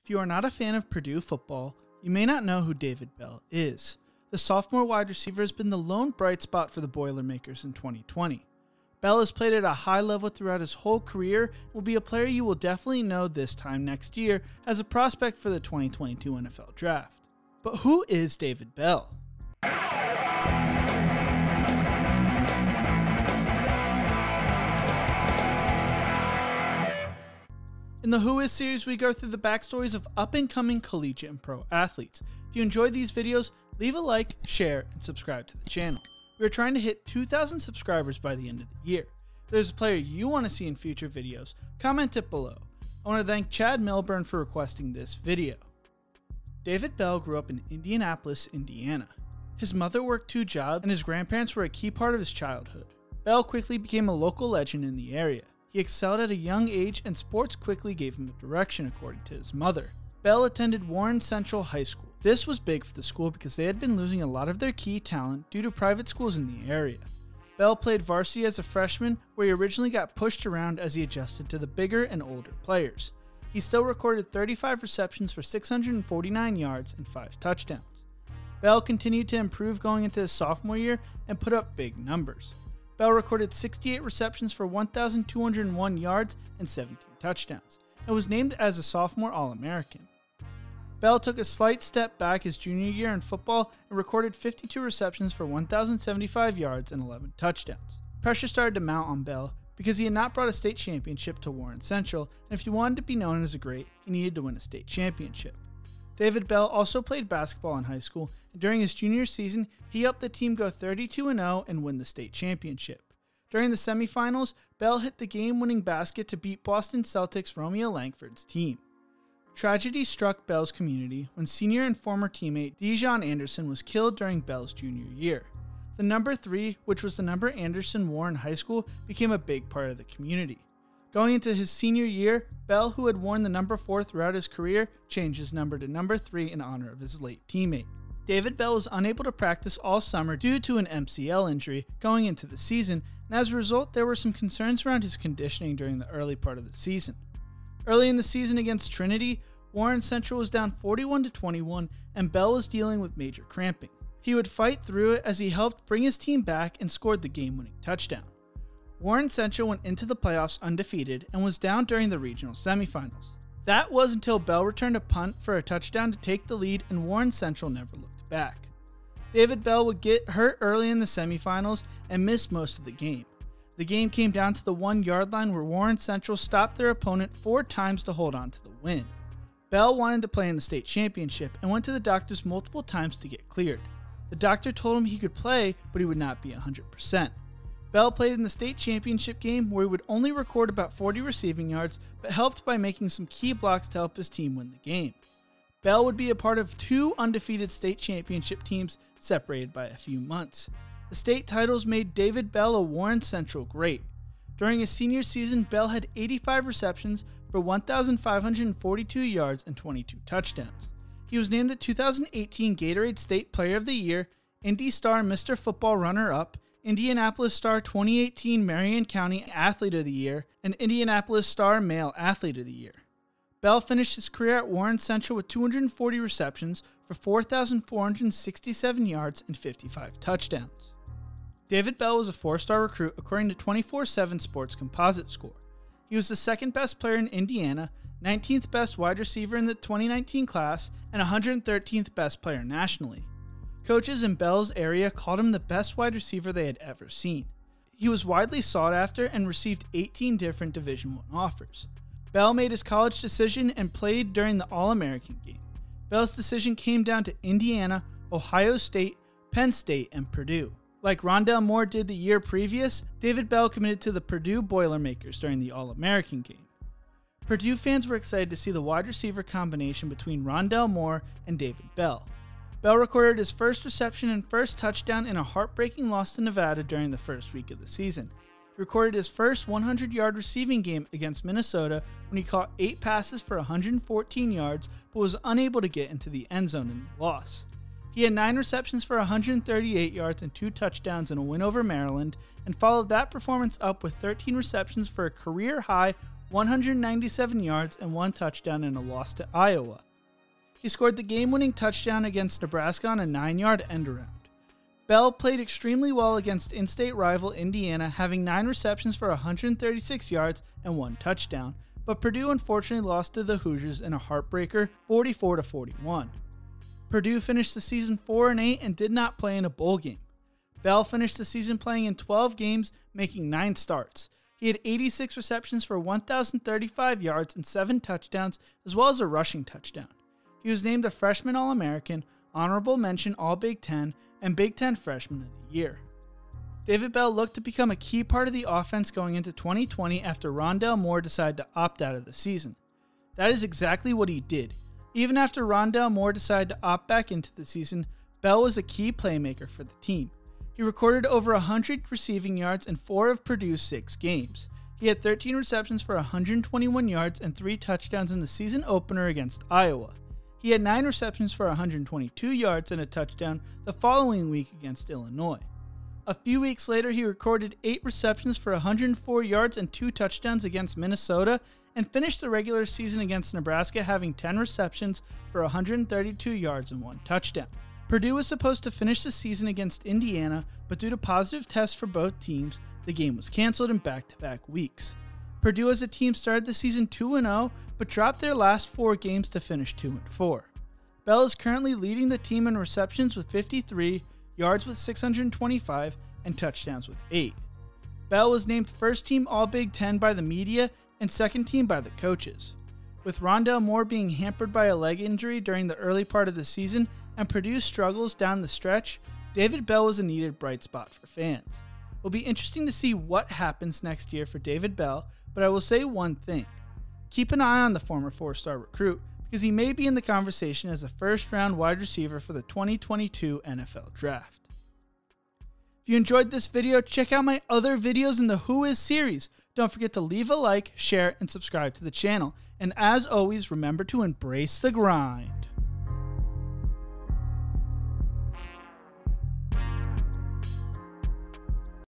If you are not a fan of Purdue football, you may not know who David Bell is. The sophomore wide receiver has been the lone bright spot for the Boilermakers in 2020. Bell has played at a high level throughout his whole career and will be a player you will definitely know this time next year as a prospect for the 2022 NFL Draft. But who is David Bell? In the Who Is series, we go through the backstories of up-and-coming collegiate and pro athletes. If you enjoyed these videos, leave a like, share, and subscribe to the channel. We are trying to hit 2,000 subscribers by the end of the year. If there's a player you want to see in future videos, comment it below. I want to thank Chad Milburn for requesting this video. David Bell grew up in Indianapolis, Indiana. His mother worked 2 jobs, and his grandparents were a key part of his childhood. Bell quickly became a local legend in the area. He excelled at a young age, and sports quickly gave him a direction according to his mother. Bell attended Warren Central High School. This was big for the school because they had been losing a lot of their key talent due to private schools in the area. Bell played varsity as a freshman, where he originally got pushed around as he adjusted to the bigger and older players. He still recorded 35 receptions for 649 yards and 5 touchdowns. Bell continued to improve going into his sophomore year and put up big numbers. Bell recorded 68 receptions for 1,201 yards and 17 touchdowns, and was named as a sophomore All-American. Bell took a slight step back his junior year in football and recorded 52 receptions for 1,075 yards and 11 touchdowns. Pressure started to mount on Bell because he had not brought a state championship to Warren Central, and if he wanted to be known as a great, he needed to win a state championship. David Bell also played basketball in high school, and during his junior season, he helped the team go 32-0 and win the state championship. During the semifinals, Bell hit the game-winning basket to beat Boston Celtics' Romeo Langford's team. Tragedy struck Bell's community when senior and former teammate Dijon Anderson was killed during Bell's junior year. The number 3, which was the number Anderson wore in high school, became a big part of the community. Going into his senior year, Bell, who had worn the number 4 throughout his career, changed his number to number 3 in honor of his late teammate. David Bell was unable to practice all summer due to an MCL injury going into the season, and as a result, there were some concerns around his conditioning during the early part of the season. Early in the season against Trinity, Warren Central was down 41-21, and Bell was dealing with major cramping. He would fight through it as he helped bring his team back and scored the game-winning touchdown. Warren Central went into the playoffs undefeated and was down during the regional semifinals. That was until Bell returned a punt for a touchdown to take the lead, and Warren Central never looked back. David Bell would get hurt early in the semifinals and miss most of the game. The game came down to the 1-yard line where Warren Central stopped their opponent 4 times to hold on to the win. Bell wanted to play in the state championship and went to the doctors multiple times to get cleared. The doctor told him he could play, but he would not be 100%. Bell played in the state championship game where he would only record about 40 receiving yards, but helped by making some key blocks to help his team win the game. Bell would be a part of 2 undefeated state championship teams separated by a few months. The state titles made David Bell a Warren Central great. During his senior season, Bell had 85 receptions for 1,542 yards and 22 touchdowns. He was named the 2018 Gatorade State Player of the Year, Indy Star Mr. Football Runner-Up, Indianapolis Star 2018 Marion County Athlete of the Year, and Indianapolis Star Male Athlete of the Year. Bell finished his career at Warren Central with 240 receptions for 4,467 yards and 55 touchdowns. David Bell was a 4-star recruit according to 24/7 Sports Composite Score. He was the 2nd best player in Indiana, 19th best wide receiver in the 2019 class, and 113th best player nationally. Coaches in Bell's area called him the best wide receiver they had ever seen. He was widely sought after and received 18 different Division I offers. Bell made his college decision and played during the All-American game. Bell's decision came down to Indiana, Ohio State, Penn State, and Purdue. Like Rondale Moore did the year previous, David Bell committed to the Purdue Boilermakers during the All-American game. Purdue fans were excited to see the wide receiver combination between Rondale Moore and David Bell. Bell recorded his first reception and first touchdown in a heartbreaking loss to Nevada during the first week of the season. He recorded his first 100-yard receiving game against Minnesota when he caught 8 passes for 114 yards but was unable to get into the end zone in the loss. He had 9 receptions for 138 yards and 2 touchdowns in a win over Maryland, and followed that performance up with 13 receptions for a career-high 197 yards, and 1 touchdown in a loss to Iowa. He scored the game-winning touchdown against Nebraska on a 9-yard end-around. Bell played extremely well against in-state rival Indiana, having 9 receptions for 136 yards and 1 touchdown, but Purdue unfortunately lost to the Hoosiers in a heartbreaker 44-41. Purdue finished the season 4-8 and did not play in a bowl game. Bell finished the season playing in 12 games, making 9 starts. He had 86 receptions for 1,035 yards and 7 touchdowns, as well as a rushing touchdown. He was named a Freshman All-American, Honorable Mention All-Big Ten, and Big Ten Freshman of the Year. David Bell looked to become a key part of the offense going into 2020 after Rondale Moore decided to opt out of the season. That is exactly what he did. Even after Rondale Moore decided to opt back into the season, Bell was a key playmaker for the team. He recorded over 100 receiving yards in 4 of Purdue's 6 games. He had 13 receptions for 121 yards and 3 touchdowns in the season opener against Iowa. He had 9 receptions for 122 yards and a touchdown the following week against Illinois. A few weeks later, he recorded 8 receptions for 104 yards and 2 touchdowns against Minnesota and finished the regular season against Nebraska having 10 receptions for 132 yards and 1 touchdown. Purdue was supposed to finish the season against Indiana, but due to positive tests for both teams, the game was canceled in back-to-back weeks. Purdue as a team started the season 2-0, but dropped their last 4 games to finish 2-4. Bell is currently leading the team in receptions with 53, yards with 625, and touchdowns with 8. Bell was named first team All-Big Ten by the media and second team by the coaches. With Rondale Moore being hampered by a leg injury during the early part of the season and Purdue's struggles down the stretch, David Bell was a needed bright spot for fans. It will be interesting to see what happens next year for David Bell, but I will say one thing. Keep an eye on the former 4-star recruit because he may be in the conversation as a first-round wide receiver for the 2022 NFL Draft. If you enjoyed this video, check out my other videos in the Who Is series. Don't forget to leave a like, share, and subscribe to the channel. And as always, remember to embrace the grind.